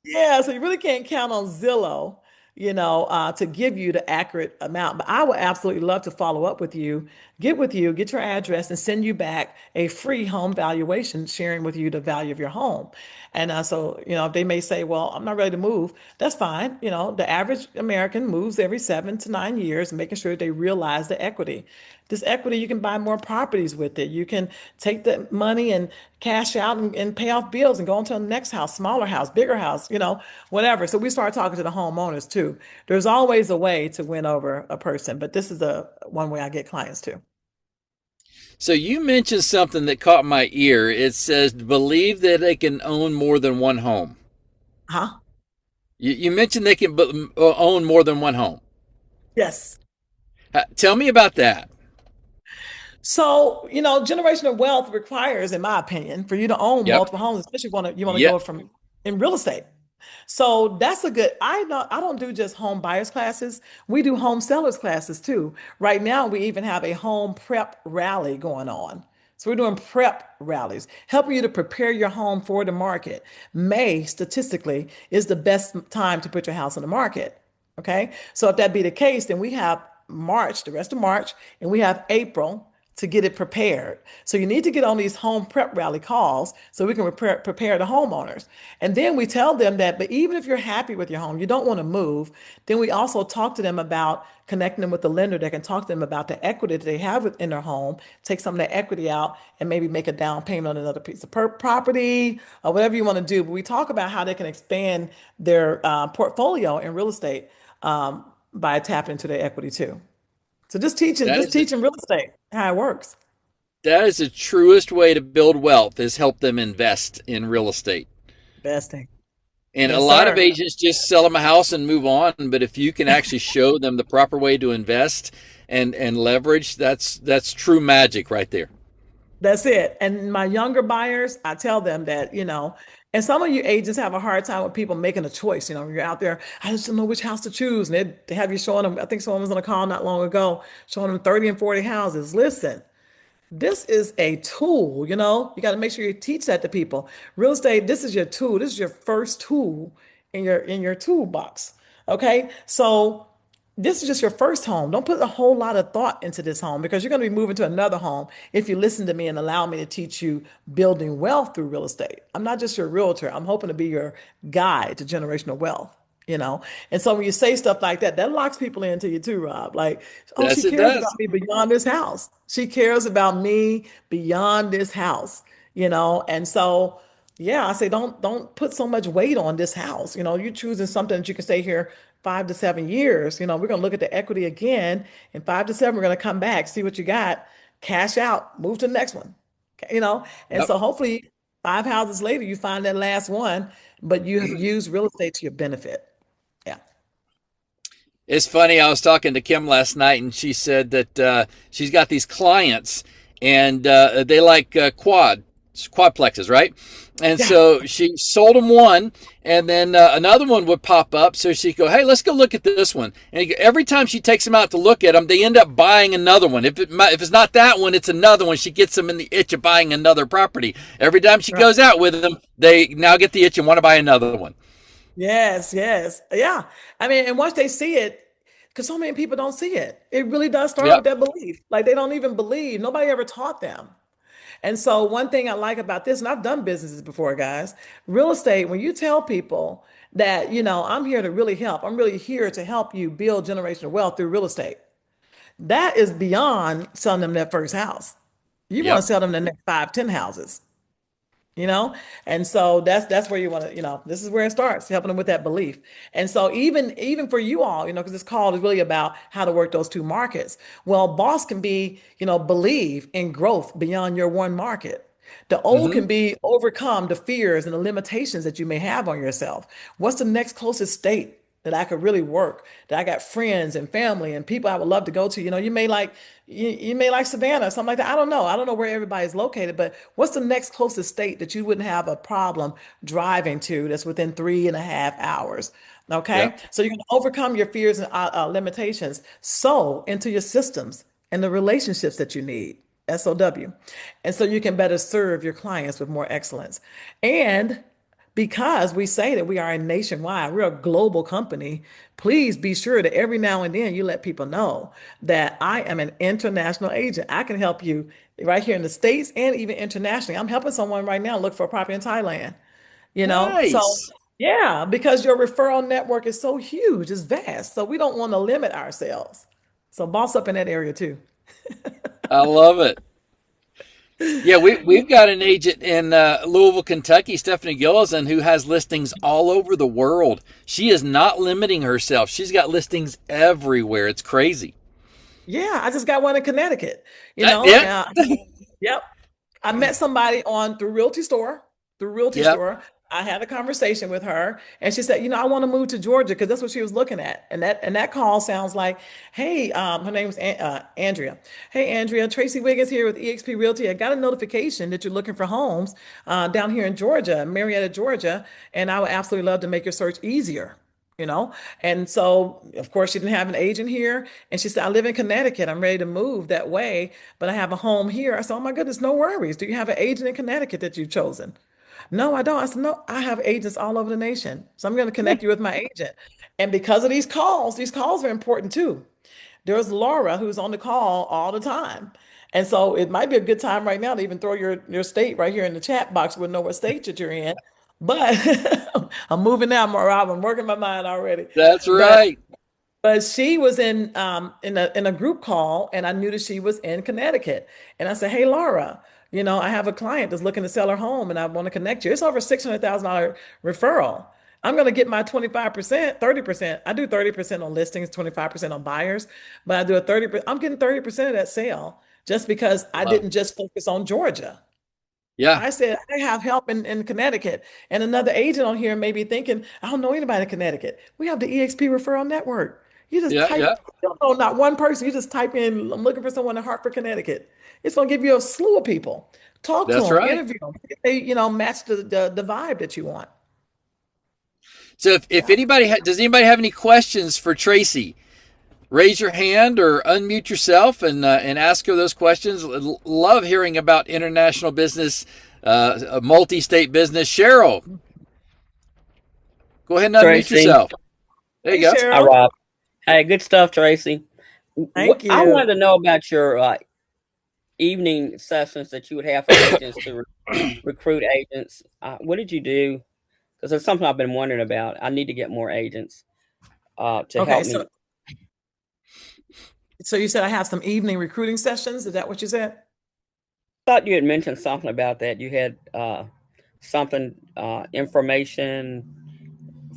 yeah, so you really can't count on Zillow, to give you the accurate amount. But I would absolutely love to follow up with you, get your address, and send you back a free home valuation, sharing with you the value of your home. And so, they may say, well, I'm not ready to move. That's fine. The average American moves every 7 to 9 years, making sure they realize the equity. This equity, you can buy more properties with it. You can take the money and cash out and pay off bills and go on to the next house, smaller house, bigger house, whatever. So we start talking to the homeowners too. There's always a way to win over a person, but this is the one way I get clients too. So you mentioned something that caught my ear. It says believe that they can own more than one home. Huh? You mentioned they can own more than one home. Yes. Tell me about that. So, generational wealth requires, in my opinion, for you to own Yep. multiple homes, especially you want to Yep. go from in real estate. So that's a good. I don't do just home buyers classes. We do home sellers classes too. Right now, we even have a home prep rally going on. So we're doing prep rallies, helping you to prepare your home for the market. May, statistically, is the best time to put your house on the market. Okay. So if that be the case, then we have March, the rest of March, and we have April to get it prepared. So you need to get on these home prep rally calls so we can prepare the homeowners. And then we tell them that, but even if you're happy with your home, you don't want to move, then we also talk to them about connecting them with the lender that can talk to them about the equity that they have in their home, take some of that equity out and maybe make a down payment on another piece of property or whatever you want to do. But we talk about how they can expand their portfolio in real estate by tapping into their equity too. So just teaching, That just is teaching real estate, how it works. that is the truest way to build wealth is help them invest in real estate. Investing. And a Yes, lot of sir. agents just sell them a house and move on. But if you can actually show them the proper way to invest and leverage, that's true magic right there. That's it. And my younger buyers, I tell them that, and some of you agents have a hard time with people making a choice. You're out there, I just don't know which house to choose. And they have you showing them, I think someone was on a call not long ago, showing them 30 and 40 houses. Listen, this is a tool, you got to make sure you teach that to people. Real estate, this is your tool. This is your first tool in your toolbox. Okay? So this is just your first home. Don't put a whole lot of thought into this home because you're going to be moving to another home if you listen to me and allow me to teach you building wealth through real estate. I'm not just your realtor. I'm hoping to be your guide to generational wealth. And so when you say stuff like that, that locks people into you too, Rob. Like, oh, she Yes, it cares does. about me beyond this house. She cares about me beyond this house. And so, yeah, I say don't put so much weight on this house. You're choosing something that you can stay here 5 to 7 years. We're gonna look at the equity again. In 5 to 7, we're gonna come back, see what you got, cash out, move to the next one. And Yep. so hopefully 5 houses later, you find that last one, but you have used real estate to your benefit. Yeah. It's funny. I was talking to Kim last night, and she said that she's got these clients, and they like quad. quadplexes, right? And Yeah. so she sold them one, and then another one would pop up. So she'd go, "Hey, let's go look at this one." And every time she takes them out to look at them, they end up buying another one. If it's not that one, it's another one. She gets them in the itch of buying another property. Every time she Right. goes out with them, they now get the itch and want to buy another one. Yes, yes. Yeah. I mean, and once they see it, because so many people don't see it, it really does start with Yep. that belief. Like they don't even believe. Nobody ever taught them. And so, one thing I like about this, and I've done businesses before, guys, real estate, when you tell people that, I'm here to really help, I'm really here to help you build generational wealth through real estate, that is beyond selling them their first house. You want to Yep. sell them the next five, 10 houses you know and so that's where you want to this is where it starts, helping them with that belief. And so even for you all, because this call is really about how to work those two markets. Well, boss can be, believe in growth beyond your one market. The O Mm-hmm. can be overcome the fears and the limitations that you may have on yourself. What's the next closest state that I could really work, that I got friends and family and people I would love to go to? You may like Savannah or something like that. I don't know where everybody's located, but what's the next closest state that you wouldn't have a problem driving to, that's within 3.5 hours? Okay, Yep. so you're going to overcome your fears and limitations, so into your systems and the relationships that you need, SOW. And so you can better serve your clients with more excellence. And because we say that we are a nationwide, we're a global company, please be sure that every now and then you let people know that I am an international agent. I can help you right here in the States and even internationally. I'm helping someone right now look for a property in Thailand, So Nice. yeah, because your referral network is so huge, it's vast. So we don't want to limit ourselves. So boss up in that area too. I love it. Yeah, we've got an agent in Louisville, Kentucky, Stephanie Gillison, who has listings all over the world. She is not limiting herself. She's got listings everywhere. It's crazy. Yeah, I just got one in Connecticut, Yeah, yep. I met somebody on through Realty Store, through Realty yep. Store. I had a conversation with her and she said, I want to move to Georgia because that's what she was looking at. And that call sounds like, hey, her name was Andrea. Hey, Andrea, Tracy Wiggins here with eXp Realty. I got a notification that you're looking for homes down here in Georgia, Marietta, Georgia, and I would absolutely love to make your search easier. You know, and so of course she didn't have an agent here, and she said, "I live in Connecticut. I'm ready to move that way, but I have a home here." I said, "Oh my goodness, no worries. Do you have an agent in Connecticut that you've chosen?" "No, I don't." I said, "No, I have agents all over the nation. So I'm going to connect you with my agent." And because of these calls are important too. There's Laura who's on the call all the time. And so it might be a good time right now to even throw your state right here in the chat box. We'll know what state that you're in. But I'm moving now, Rob. I'm working my mind already. That's But right. but she was in a group call, and I knew that she was in Connecticut. And I said, "Hey, Laura, I have a client that's looking to sell her home, and I want to connect you. It's over $600,000 referral. I'm going to get my 25%, 30%. I do 30% on listings, 25% on buyers, but I do a 30%. I'm getting 30% of that sale just because I Wow. didn't just focus on Georgia. Yeah, I said, I have help in Connecticut." And another agent on here may be thinking, "I don't know anybody in Connecticut." We have the EXP referral network. You just yeah, type, yeah. you don't know not one person. You just type in, "I'm looking for someone in Hartford, Connecticut." It's going to give you a slew of people. Talk to That's them, right. interview them. They, match the vibe that you want. So if Yeah. anybody does anybody have any questions for Tracy, raise your hand or unmute yourself and ask her those questions. Love hearing about international business, multi-state business. Cheryl, go ahead and unmute Tracy. yourself. There you Hey, go. Hi, Cheryl. Rob. Hey, good stuff, Tracy. Thank I you. wanted to know about your evening sessions that you would have for agents to recruit agents. What did you do? Because there's something I've been wondering about. I need to get more agents to Okay, help so me. so you said I have some evening recruiting sessions. Is that what you said? Thought you had mentioned something about that. You had something information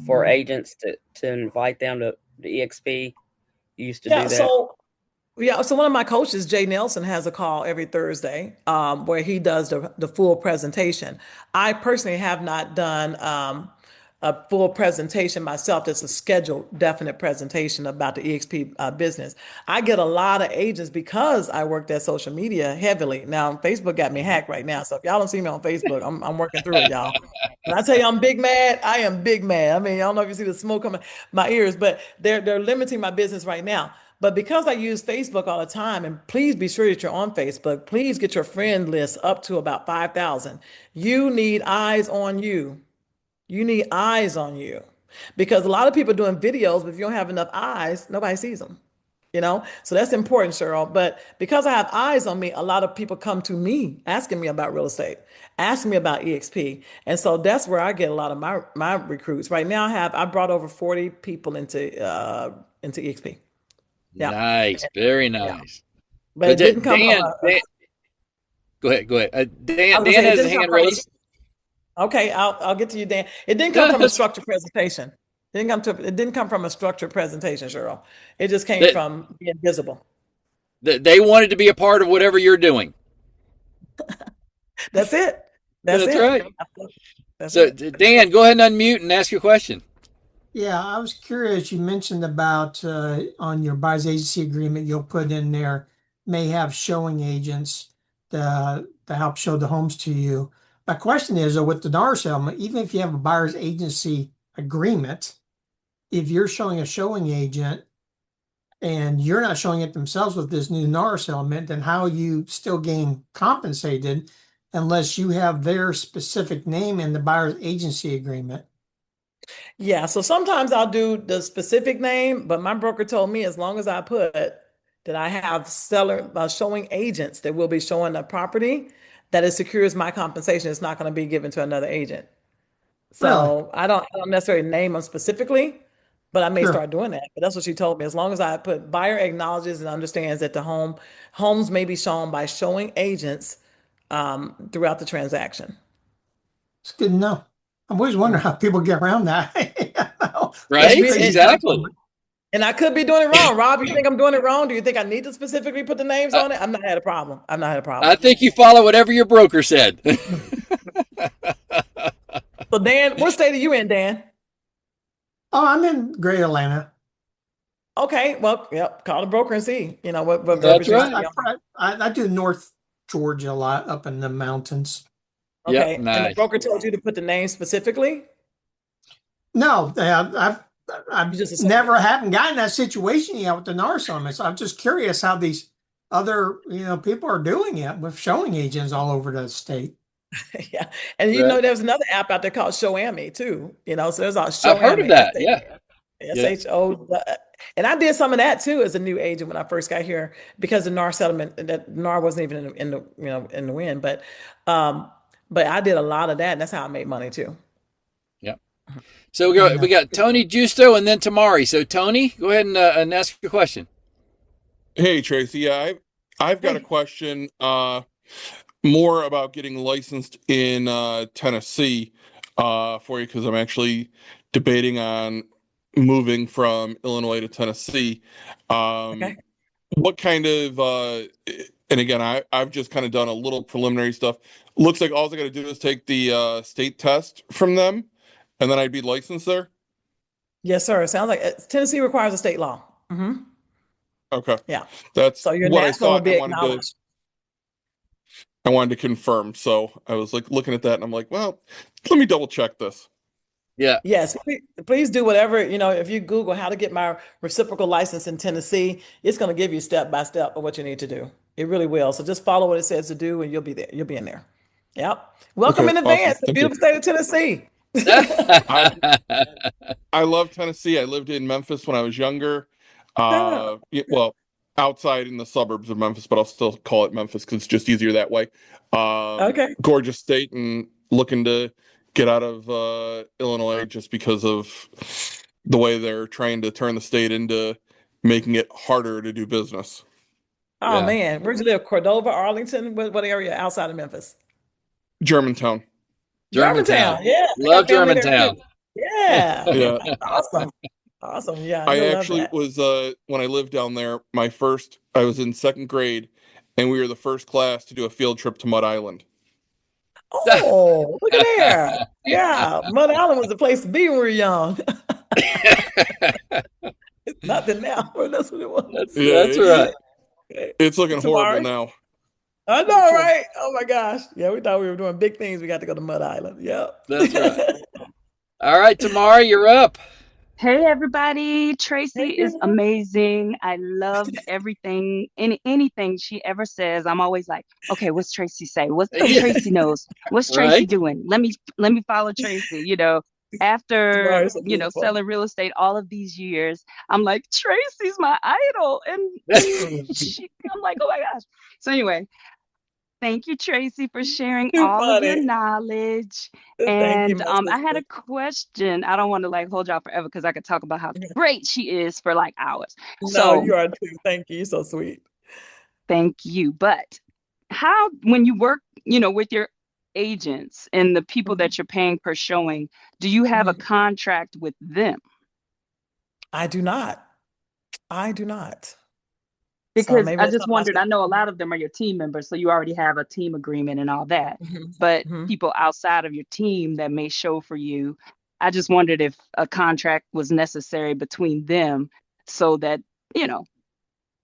for agents to invite them to the EXP. You used to Yeah, do that. so one of my coaches, Jay Nelson, has a call every Thursday where he does the full presentation. I personally have not done a full presentation myself. That's a scheduled, definite presentation about the EXP business. I get a lot of agents because I worked at social media heavily. Now, Facebook got me hacked right now. So if y'all don't see me on Facebook, I'm working through it, y'all. When I tell you I'm big mad, I am big mad. I mean, I don't know if you see the smoke coming my ears, but they're limiting my business right now. But because I use Facebook all the time, and please be sure that you're on Facebook, please get your friend list up to about 5,000. You need eyes on you. You need eyes on you because a lot of people are doing videos, but if you don't have enough eyes, nobody sees them. So that's important, Cheryl. But because I have eyes on me, a lot of people come to me asking me about real estate, asking me about EXP. And so that's where I get a lot of my recruits. Right now I brought over 40 people into EXP. Yeah. Nice, very Yeah. nice. But But it didn't come from Dan, go ahead, go ahead. I Dan, was gonna Dan say it has his didn't come hand from raised. okay, I'll get to you, Dan. It didn't come No, from a structured presentation. It didn't come from a structured presentation, Cheryl. It just came that, from being visible. that they wanted to be a part of whatever you're doing. That's it. That's That's it. right. That's So, it. Dan, go ahead and unmute and ask your question. Yeah, I was curious. You mentioned about on your buyer's agency agreement, you'll put in there may have showing agents to help show the homes to you. My question is, with the NAR settlement, even if you have a buyer's agency agreement, if you're showing a showing agent and you're not showing it themselves with this new NAR settlement, then how you still getting compensated unless you have their specific name in the buyer's agency agreement? Yeah, so sometimes I'll do the specific name, but my broker told me as long as I put that I have seller showing agents that will be showing the property, that it secures my compensation. It's not going to be given to another agent. Really? So I don't necessarily name them specifically, but I may Sure. start doing that. But that's what she told me. As long as I put buyer acknowledges and understands that the homes may be shown by showing agents throughout the transaction. It's good to know. I've always wondered how people get around that. That's Right? And, crazy and, stuff. Exactly. and I could be doing it wrong. Rob, you think I'm doing it wrong? Do you think I need to specifically put the names I, on it? I'm not had a problem. I've not had a I problem. think you follow whatever your broker said. So Dan, what state are you in, Dan? Oh, I'm in Greater Atlanta. Okay, well, yep, call the broker and see, what Yeah, That's verbiage needs to right. be on. I do North Georgia a lot up in the mountains. Yep, Okay, and the nice. broker told you to put the name specifically? No, You I've just assumed never haven't gotten that situation yet with the NAR summit. So I'm just curious how these other people are doing it with showing agents all over the state. Yeah. And Right. there's another app out there called Show too. So there's a I've heard of Show that. Yeah. Yeah. SHO. And I did some of that too as a new agent when I first got here because the NAR settlement, that NAR wasn't even in the win. But I did a lot of that, and that's how I made money too. Yeah. So Good to we know. got Tony Justo and then Tamari. So Tony, go ahead and ask your question. Hey Tracy, yeah, I've got a Hey, question more about getting licensed in Tennessee for you because I'm actually debating on moving from Illinois to Tennessee. Um, okay. what kind of and again, I've just kind of done a little preliminary stuff. Looks like all I got to do is take the state test from them, and then I'd be licensed there. Yes, sir. It sounds like Tennessee requires a state law. Okay, Yeah. that's So your what I national will thought, and be acknowledged. I wanted to confirm. So I was like looking at that and I'm like, well, let me double check this. Yeah. Yes, please do whatever, if you Google how to get my reciprocal license in Tennessee, it's going to give you step by step of what you need to do. It really will. So just follow what it says to do and you'll be there. You'll be in there. Yep. Welcome Okay, in awesome. advance, the Thank you. beautiful state of Tennessee. I I love Tennessee. I lived in Memphis when I was younger. Well, outside in the suburbs of Memphis, but I'll still call it Memphis because it's just easier that way. Okay. Gorgeous state and looking to get out of Illinois just because of the way they're trying to turn the state into making it harder to do business. Oh Yeah. man, where'd you live? Cordova, Arlington? What area outside of Memphis? Germantown. Germantown. Germantown. Yeah, I Love got family there too. Germantown. Yeah. Yeah. Awesome. Awesome. Yeah, I you'll love actually that. was when I lived down there, I was in second grade and we were the first class to do a field trip to Mud Island. Oh, look at there. Yeah, Mud Island was the place to be when we were young. Nothing now, but that's what it was. Yeah, That's right. Okay. it's looking horrible Tamari? now. I know, right? Oh my gosh. Yeah, we thought we were doing big things. We got to go to Mud Island. Yep. That's right. All right, Tamara, you're up. Hey everybody, Tracy Hey, is girl. amazing. I love everything, anything she ever says. I'm always like, okay, what's Tracy say? What's Yeah, Tracy knows? What's Tracy right. doing? Let me follow Tracy. After, Tamari's so beautiful. selling real estate all of these years, I'm like, Tracy's my idol. And I'm like, oh my gosh. So anyway, thank you, Tracy, for sharing Too all of your funny. knowledge. Thank you, And my I had sister. a question. I don't want to like hold y'all forever because I could talk about how great she is for like hours. No, So you are too. Thank you. You're so sweet. thank you. But how, when you work, with your agents and the people Mhm, that you're paying per showing, do you have a mhm. contract with them? I do not. I do not. So Because maybe I that's just something I wondered, should. I know a lot of them are your team members, so you already have a team agreement and all that. Mhm, But mhm. people outside of your team that may show for you, I just wondered if a contract was necessary between them so that, you know,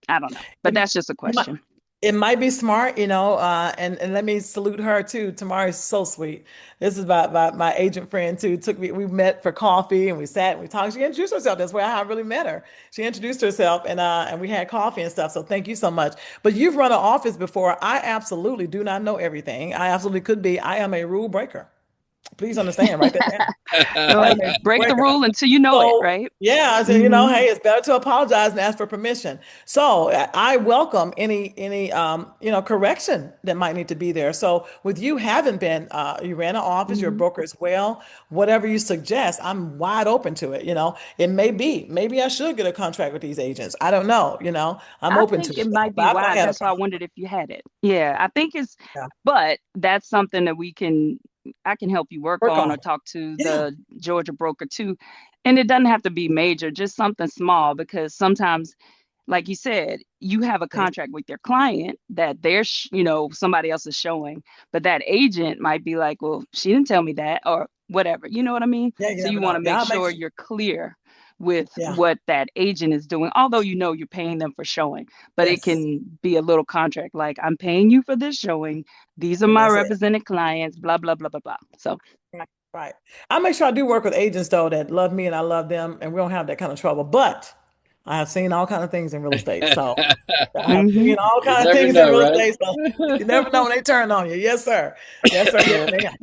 I don't know. But It, that's just a it might, question. it might be smart, and let me salute her too. Tamara's so sweet. This is about my agent friend too. We met for coffee and we sat and we talked. She introduced herself. That's where I really met her. She introduced herself and we had coffee and stuff. So thank you so much. But you've run an office before. I absolutely do not know everything. I absolutely could be. I am a rule breaker. Please understand, write that down. I Well, am a break the breaker. rule until you know it, So right? yeah, I said, Hmm. hey, it's better to apologize and ask for permission. So I welcome any correction that might need to be there. So with you having been you ran an office, you're a Hmm. broker as well, whatever you suggest, I'm wide open to it. It may be, maybe I should get a contract with these agents. I don't know, I'm I open to think it, it might but be I've not wide. had a That's why I problem. wondered if you had it. Yeah, I think Yeah. but that's something that I can help you work Work on or on. talk to Yeah. the Georgia broker too. And it doesn't have to be major, just something small because sometimes, like you said, you have a Yeah. contract with your client that somebody else is showing, but that agent might be like, well, she didn't tell me that or whatever. You know what I mean? Yeah, you So never you want know. to Yeah, make I'll make sure sure. you're clear with Yeah. what that agent is doing, although you're paying them for showing, but it Yes. can be a little contract like, I'm paying you for this showing. These are And my that's it. represented clients, blah, blah, blah, blah, blah. So, Right. Right. I make sure I do work with agents though that love me and I love them, and we don't have that kind of trouble. But I have seen all kind of things in real estate. So I have hmm seen all You kind of never things in know, real right? estate. So you never know when they turn on you. Yes, sir. Yes, sir. Yes, ma'am.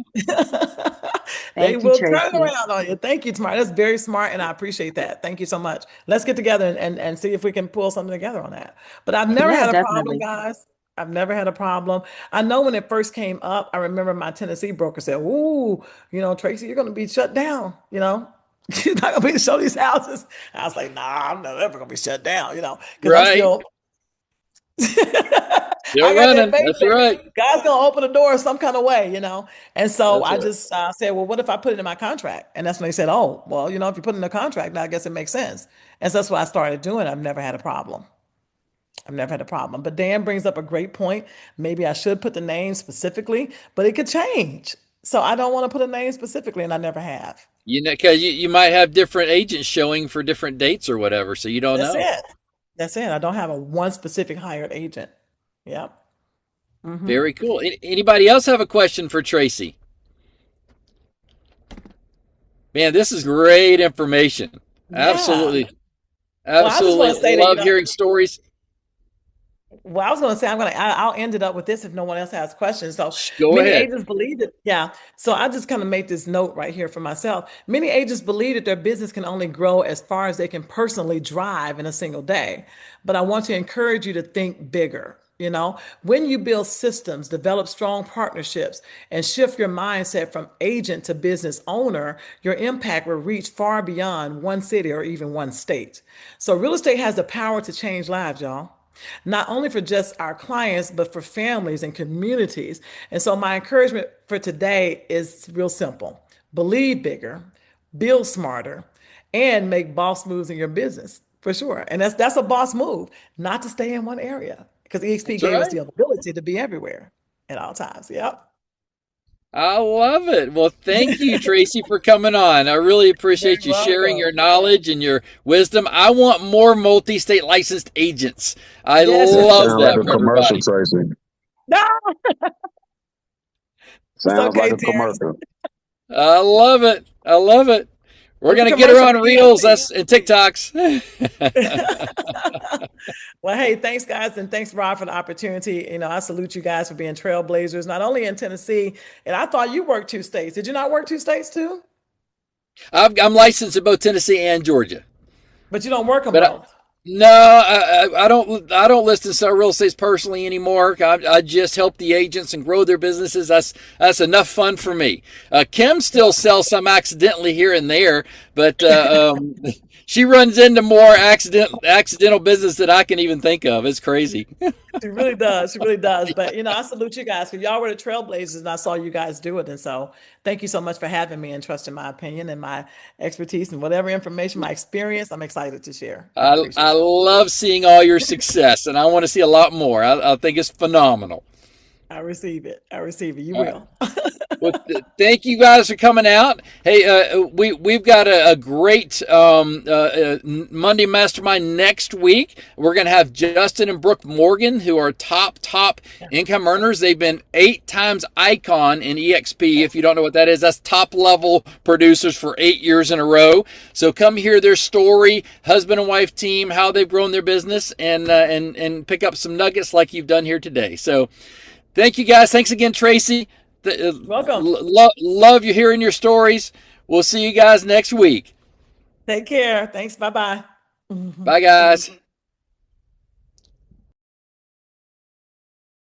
They thank you, will turn Tracy. around on you. Thank you, Tamara. That's very smart, and I appreciate that. Thank you so much. Let's get together and see if we can pull something together on that. But I've never Yeah, had a problem, definitely. guys. I've never had a problem. I know when it first came up, I remember my Tennessee broker said, "Ooh, Tracy, you're going to be shut down. You're not going to be able to show these houses." I was like, "Nah, I'm not ever going to be shut down. Because I'm Right. still, Still I got that running. faith That's that right. God's gonna open the door some kind of way. And so That's I right. just said, well, what if I put it in my contract? And that's when they said, oh, well, if you put it in a contract, now I guess it makes sense. And so that's what I started doing. I've never had a problem. I've never had a problem. But Dan brings up a great point. Maybe I should put the name specifically, but it could change. So I don't want to put a name specifically, and I never have. Because you might have different agents showing for different dates or whatever, so you don't That's know. it. That's it. I don't have a one specific hired agent. Yep. Hmm. Very cool. Anybody else have a question for Tracy? Man, this is great information. Yeah. Absolutely. Well, I just Absolutely want to say that, love hearing stories. well, I was going to say I'll end it up with this if no one else has questions. So Go many ahead. agents believe that, yeah. So I just kind of make this note right here for myself. Many agents believe that their business can only grow as far as they can personally drive in a single day. But I want to encourage you to think bigger. When you build systems, develop strong partnerships, and shift your mindset from agent to business owner, your impact will reach far beyond one city or even one state. So real estate has the power to change lives, y'all, not only for just our clients, but for families and communities. And so, my encouragement for today is real simple: believe bigger, build smarter, and make boss moves in your business for sure. And that's a boss move, not to stay in one area, because EXP That's gave us right. the ability to be everywhere at all times. Yep. I love it. Well, thank you, Tracy, for coming on. I really appreciate you sharing your Welcome. knowledge and your wisdom. I want more multi-state licensed agents. I Yes, That you love sounds like that a for do. commercial, everybody. Tracy. No, it's Sounds like okay, a Terrence. commercial. I love it. I love it. We're It's a gonna get her commercial on for Reels EXP. us and TikToks. Well, hey, thanks, guys, and thanks, Rob, for the opportunity. I salute you guys for being trailblazers, not only in Tennessee, and I thought you worked 2 states. Did you not work 2 states too? I'm licensed in both Tennessee and Georgia, But you don't work them but both. no, I don't. I don't list and sell real estate personally anymore. I just help the agents and grow their businesses. That's enough fun for me. Kim still sells some accidentally here and there, but she runs into more accidental business than I can even think of. It's crazy. She really does. She really does. But I salute you guys because y'all were the trailblazers, and I saw you guys do it. And so, thank you so much for having me and trusting my opinion and my expertise and whatever information, my experience. I'm excited to share. I I appreciate you. love seeing all your success, and I want to see a lot more. I think it's phenomenal. I receive it. I receive it. You All right. will. Well, thank you guys for coming out. Hey, we've got a great Monday Mastermind next week. We're going to have Justin and Brooke Morgan, who are top income earners. They've been 8 times icon in EXP. If you don't know what that is, that's top level producers for 8 years in a row. So come hear their story, husband and wife team, how they've grown their business, and pick up some nuggets like you've done here today. So thank you guys. Thanks again, Tracy. Welcome. Love you hearing your stories. We'll see you guys next week. Take care. Thanks. Bye bye. Bye, guys.